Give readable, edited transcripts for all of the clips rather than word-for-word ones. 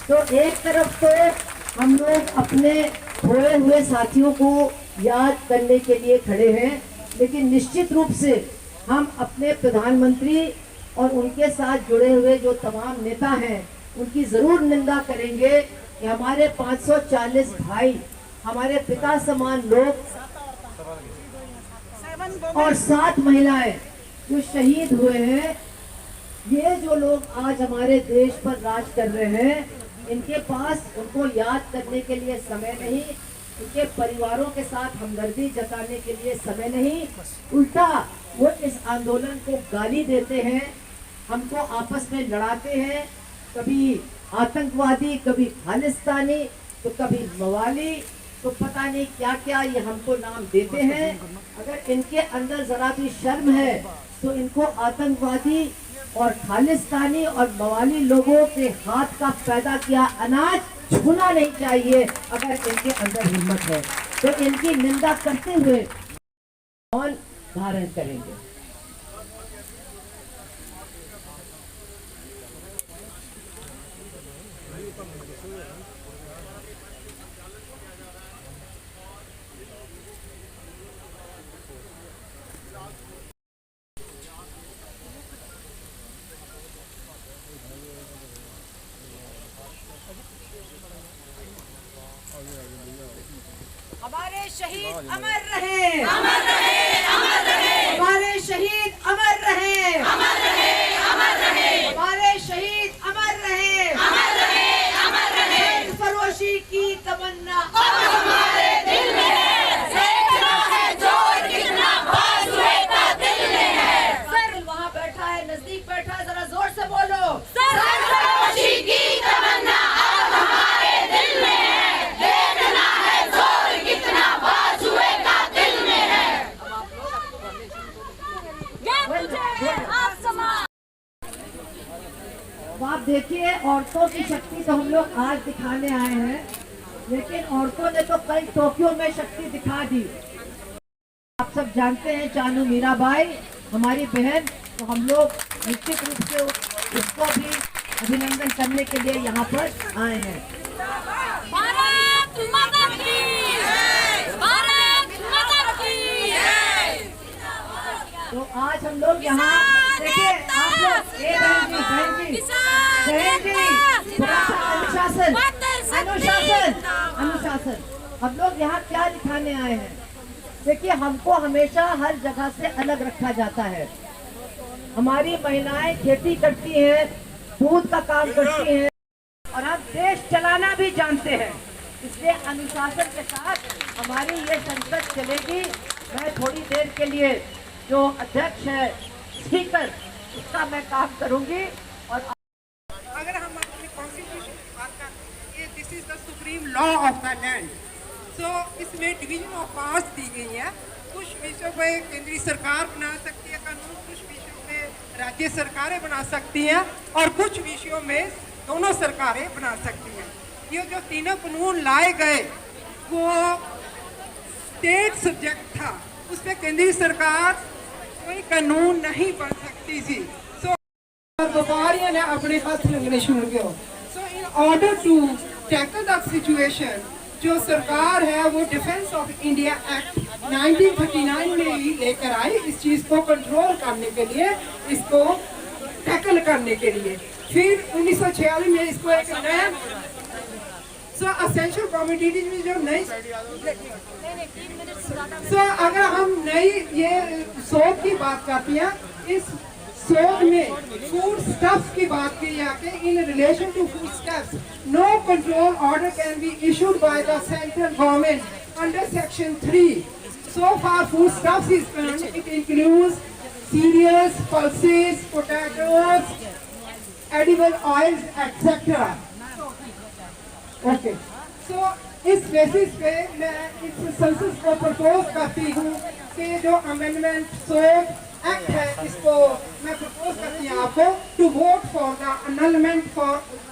तो एक तरफ तो हम लोग अपने खोए हुए साथियों को याद करने के लिए खड़े हैं, लेकिन निश्चित रूप से हम अपने प्रधानमंत्री और उनके साथ जुड़े हुए जो तमाम नेता हैं उनकी जरूर निंदा करेंगे कि हमारे 540 भाई, हमारे पिता समान लोग और 7 महिलाएं जो शहीद हुए हैं, ये जो लोग आज हमारे देश पर राज कर रहे हैं, इनके पास उनको याद करने के लिए समय नहीं, इनके परिवारों के साथ हमदर्दी जताने के लिए समय नहीं, उल्टा वो इस आंदोलन को गाली देते हैं, हमको आपस में लड़ाते हैं, कभी आतंकवादी, कभी खालिस्तानी, तो कभी मवाली, तो पता नहीं क्या क्या ये हमको नाम देते हैं। अगर इनके अंदर जरा भी शर्म है तो इनको आतंकवादी और खालिस्तानी और मवाली लोगों के हाथ का पैदा किया अनाज छूना नहीं चाहिए। अगर इनके अंदर हिम्मत है तो इनकी निंदा करते हुए मौन धारण करेंगे। हमारे शहीद अमर रहे, अमर रहे, अमर रहे। हमारे शहीद अमर रहे, अमर रहे, अमर रहे। हमारे शहीद अमर रहे, अमर रहे, अमर रहे। फरोशी की तमन्ना अब हमारे दिल में है, देखना है जोर कितना बाजुए का दिल में है। सर वहाँ बैठा है, नजदीक बैठा है, जरा जोर से बोलो। फरोशी की तमन्ना अब हमारे दिल में है, देखना है जोर कितना बाजुए का दिल में है। अब आप देखिए, औरतों की शक्ति तो हम लोग आज दिखाने आए हैं, लेकिन औरतों ने तो कल टोक्यो में शक्ति दिखा दी। आप सब जानते हैं चानू मीराबाई हमारी बहन, तो हम लोग निश्चित रूप से उसको भी अभिनंदन करने के लिए यहाँ पर आए हैं। भारत माता की जय, भारत माता की जय। तो आज हम लोग यहाँ देखिए, आप लोग बहन जी थोड़ा सा अनुशासन अनुशासन अनुशासन। हम लोग यहाँ क्या दिखाने आए हैं? देखिए, हमको हमेशा हर जगह से अलग रखा जाता है। हमारी महिलाएं खेती करती हैं, दूध का काम करती हैं, और हम देश चलाना भी जानते हैं। इसलिए अनुशासन के साथ हमारी ये संसद चलेगी। मैं थोड़ी देर के लिए जो अध्यक्ष है, स्पीकर, उसका मैं काम करूंगी। और अगर हम अपने कॉन्स्टिट्यूशन की बात करें, ये this is the supreme law of the land. So इसमें डिवीजन ऑफ पावर्स दी गई है। कुछ विषयों पे केंद्रीय सरकार बना सकती है कानून, कुछ विषयों पे राज्य सरकारें बना सकती हैं, और कुछ विषयों में दोनों सरकारें बना सकती हैं। ये जो तीनों कानून लाए गए वो स्टेट सब्जेक्ट था, उस पर केंद्रीय सरकार कोई कानून नहीं बन सकती थी। सो व्यापारियों ने अपने हाथ लगने शुरू किया। So in order to tackle that situation, जो सरकार है वो डिफेंस ऑफ इंडिया एक्ट 1939 में ही लेकर आई, इस चीज को कंट्रोल करने के लिए, इसको टैकल करने के लिए। फिर 1946 में इसको एक नया असेंशियल कमोडिटीज में जो नई अगर हम नई ये सोच की बात करते हैं, इस सोच में फूड स्टफ्स की बात की जाके in relation to food stuffs, no control order can be issued by the central government under section 3. So far food stuffs is concerned, it includes cereals, pulses, potatoes, edible oils, etc. Okay. So इस basis पे मैं इस संसद को propose करती हूँ कि जो अमेंडमेंट सोच एक्ट है, इसको मैं प्रपोज करती हूँ आपको to vote for the annulment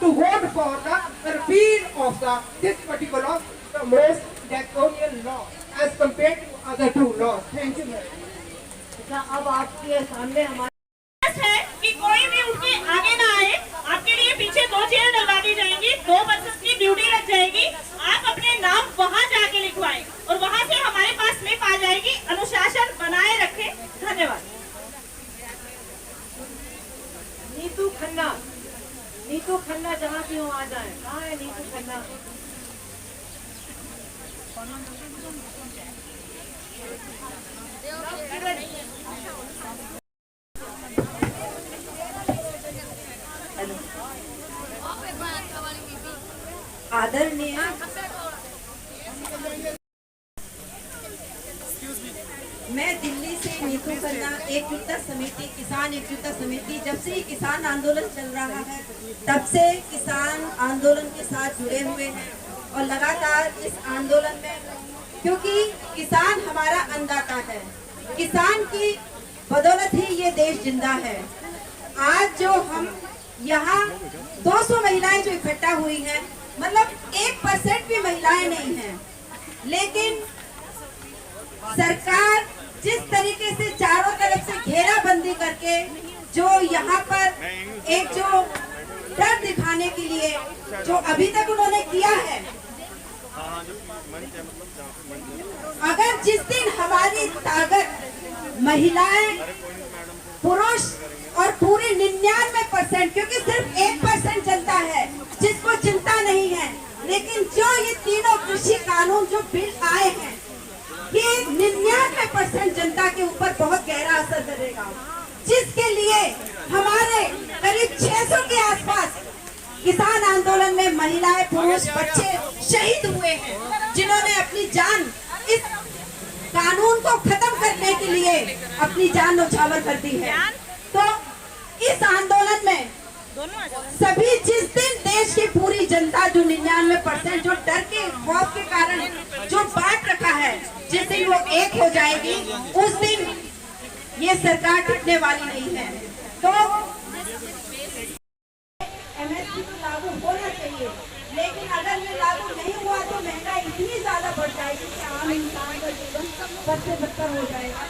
to vote for the repeal of the this particular the most draconian law as compared to other to laws. Thank you. अब आपके सामने हमारे है कि कोई भी उनके आगे ना आए। आपके लिए पीछे 2 चेयर डलवा दी जाएंगी, 2 आदरणीय मैं दिल्ली से नीतू खन्ना, एकजुटता समिति, किसान एकजुटता समिति। जब से ये किसान आंदोलन चल रहा है तब से किसान आंदोलन के साथ जुड़े हुए हैं और लगातार इस आंदोलन में, क्योंकि किसान हमारा अन्नदाता है, किसान की बदौलत ही ये देश जिंदा है। आज जो हम यहाँ 200 महिलाएं जो इकट्ठा हुई हैं, मतलब 1% भी महिलाएं नहीं हैं, लेकिन सरकार जिस तरीके से चारों तरफ से घेराबंदी करके जो यहाँ पर एक जो डर दिखाने के लिए जो अभी तक उन्होंने किया है, अगर जिस दिन हमारी ताकत महिलाएं, पुरुष और पूरे 99%, क्योंकि सिर्फ 1% चलता है जिसको चिंता नहीं है, लेकिन जो ये तीनों कृषि कानून जो बिल आए हैं, ये 99% जनता के ऊपर बहुत गहरा असर करेगा, जिसके लिए हमारे करीब 600 के आसपास किसान आंदोलन में महिलाएं, पुरुष, बच्चे शहीद हुए हैं, जिन्होंने अपनी जान इस कानून को खत्म करने के लिए अपनी जान न्यौछावर कर दी है। तो इस आंदोलन में सभी, जिस दिन देश की पूरी जनता जो 99% जो डर के खौफ के कारण जो बांट रखा है, जिस दिन वो एक हो जाएगी, उस दिन ये सरकार टिकने वाली नहीं है। तो MSP तो लागू होना चाहिए, लेकिन अगर ये लागू नहीं हुआ तो महंगाई इतनी ज्यादा बढ़ जाएगी कि आम इंसान का जीवन बद से बदतर हो जाएगा।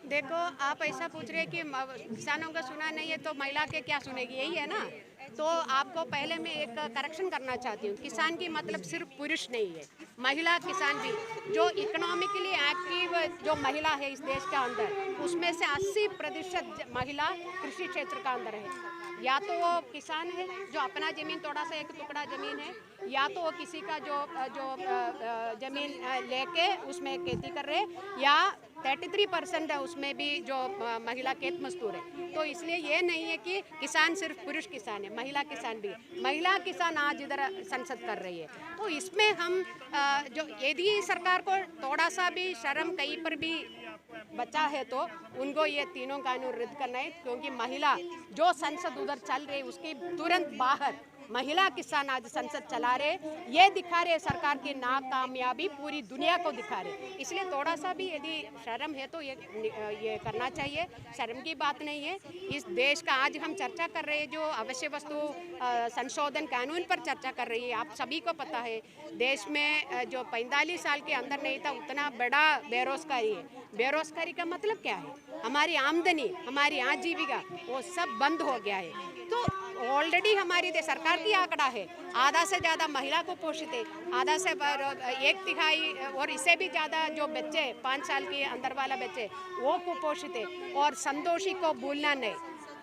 देखो, आप ऐसा पूछ रहे कि किसानों का सुना नहीं है तो महिला के क्या सुनेगी, यही है ना। तो आपको पहले मैं एक करेक्शन करना चाहती हूँ। किसान की मतलब सिर्फ पुरुष नहीं है, महिला किसान भी। जो इकोनॉमिकली एक्टिव जो महिला है इस देश के अंदर, उसमें से 80% महिला कृषि क्षेत्र का अंदर है। या तो वो किसान है जो अपना ज़मीन, थोड़ा सा एक टुकड़ा ज़मीन है, या तो वो किसी का जो ज़मीन लेके उसमें खेती कर रहे, या 33% है उसमें भी जो महिला खेत मजदूर है। तो इसलिए ये नहीं है कि किसान सिर्फ पुरुष किसान है, महिला किसान भी। महिला किसान आज इधर संसद कर रही है, तो इसमें हम जो यदि सरकार को थोड़ा सा भी शर्म कहीं पर भी बचा है तो उनको ये तीनों कानून रद्द करना है, क्योंकि महिला जो संसद उधर चल रही है उसके तुरंत बाहर महिला किसान आज संसद चला रहे, ये दिखा रहे सरकार की नाकामयाबी पूरी दुनिया को दिखा रहे। इसलिए थोड़ा सा भी यदि शर्म है तो ये करना चाहिए, शर्म की बात नहीं है। इस देश का आज हम चर्चा कर रहे हैं, जो अवश्य वस्तु संशोधन कानून पर चर्चा कर रही है। आप सभी को पता है देश में जो 45 साल के अंदर नहीं था उतना बड़ा बेरोजगारी है। बेरोजगारी का मतलब क्या है? हमारी आमदनी, हमारी आजीविका वो सब बंद हो गया है। तो ऑलरेडी हमारी सरकार की आंकड़ा है, आधा से ज़्यादा महिला को पोषित है, आधा से 1/3 और इससे भी ज़्यादा जो बच्चे 5 साल के अंदर वाला बच्चे वो कुपोषित है। और संतोषी को भूलना नहीं,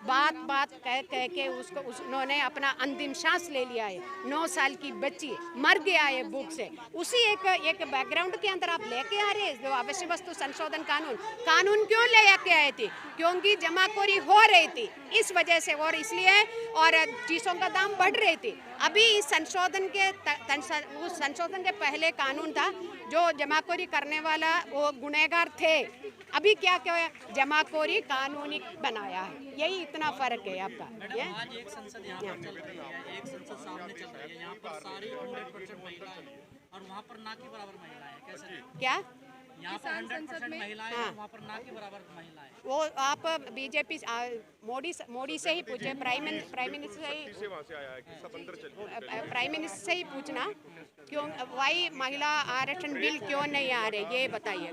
बात बात कह कह के उन्होंने अपना अंतिम सांस ले लिया है। 9 साल की बच्ची मर गया है भूख से। उसी एक बैकग्राउंड के अंदर आप लेके आ रहे हैं जो आवश्यक वस्तु संशोधन कानून क्यों ले आके आए थे? क्योंकि जमाखोरी हो रही थी इस वजह से, और इसलिए और चीज़ों का दाम बढ़ रहे थे। अभी इस संशोधन के पहले कानून था जो जमाखोरी करने वाला वो गुनहगार थे। अभी क्या जमाखोरी कानूनी बनाया है, यही इतना फर्क है आपका। आज एक संसद यहाँ पर चल रही है, एक संसद सामने चल रही है, यहाँ पर सारी 100% महिलाएं हैं और वहाँ पर ना के बराबर महिलाएं हैं। कैसे क्या यहाँ पर 100% महिलाएं हैं, वहाँ पर ना के बराबर महिलाएं? वो आप बीजेपी मोदी से ही पूछे, प्राइम मिनिस्टर से ही पूछना, क्यों वाई महिला आरक्षण बिल क्यों नहीं आ रहे, ये बताइए।